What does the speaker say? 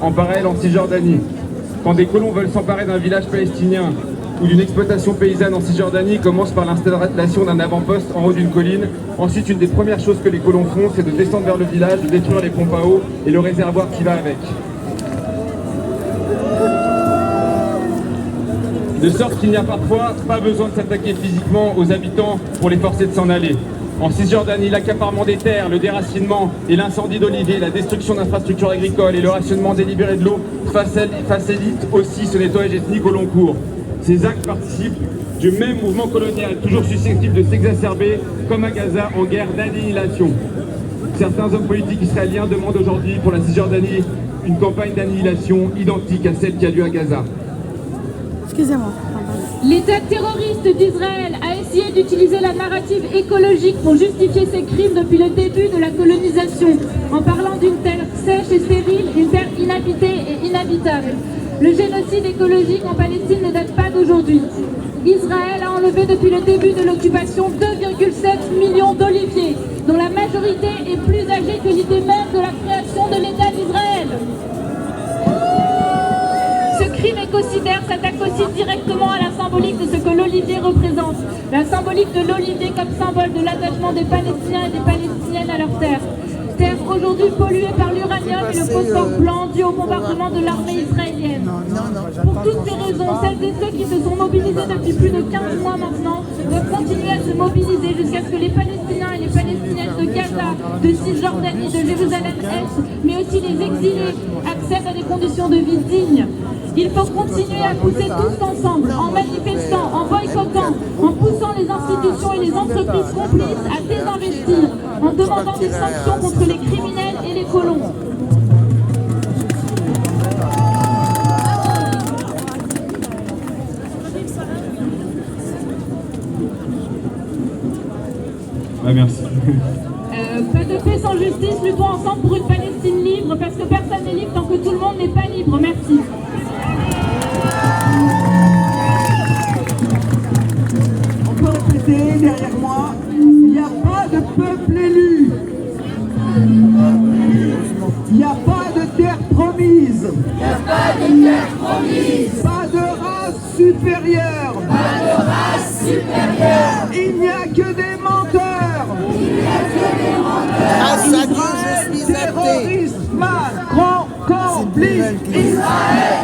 en parallèle en Cisjordanie. Quand des colons veulent s'emparer d'un village palestinien ou d'une exploitation paysanne en Cisjordanie, commence par l'installation d'un avant-poste en haut d'une colline. Ensuite, une des premières choses que les colons font, c'est de descendre vers le village, de détruire les pompes à eau et le réservoir qui va avec. De sorte qu'il n'y a parfois pas besoin de s'attaquer physiquement aux habitants pour les forcer de s'en aller. En Cisjordanie, l'accaparement des terres, le déracinement et l'incendie d'oliviers, la destruction d'infrastructures agricoles et le rationnement délibéré de l'eau facilitent aussi ce nettoyage ethnique au long cours. Ces actes participent du même mouvement colonial, toujours susceptible de s'exacerber, comme à Gaza, en guerre d'annihilation. Certains hommes politiques israéliens demandent aujourd'hui pour la Cisjordanie une campagne d'annihilation identique à celle qui a lieu à Gaza. Excusez-moi. L'État terroriste d'Israël a essayé d'utiliser la narrative écologique pour justifier ses crimes depuis le début de la colonisation, en parlant d'une terre sèche et stérile, une terre inhabitée et inhabitable. Le génocide écologique en Palestine ne date pas d'aujourd'hui. Israël a enlevé depuis le début de l'occupation 2,7 millions d'oliviers, dont la majorité est plus âgée que l'idée même de la création de l'État d'Israël. Ce crime écocidaire s'attaque aussi directement à la symbolique de ce que l'olivier représente. La symbolique de l'olivier comme symbole de l'attachement des Palestiniens et des Palestiniennes à leur terre. Terre aujourd'hui polluée par l'uranium et le phosphore blanc dû au bombardement de l'armée israélienne. Pour toutes ces raisons, celles et ceux qui se sont mobilisés depuis plus de 15 mois maintenant doivent continuer à se mobiliser jusqu'à ce que les Palestiniens et les Palestiniennes de Gaza, de Cisjordanie, de Jérusalem-Est, mais aussi les exilés, accèdent à des conditions de vie dignes. Il faut continuer à pousser tous ensemble, en manifestant, en boycottant, en poussant les institutions et les entreprises complices à désinvestir, en demandant des sanctions contre les criminels et les colons. Merci. Pas de paix sans justice, luttons ensemble pour une Palestine libre, parce que personne n'est libre tant que tout le monde n'est pas libre. Merci. On peut répéter derrière moi, il n'y a pas de peuple élu. Il n'y a pas de terre promise. Il n'y a pas de terre promise. Pas de race supérieure. Pas de race supérieure. Il n'y a que des menteurs. Il n'y a que des menteurs. Grâce à Dieu, je suis athée. Terroriste, Macron, complice. Israël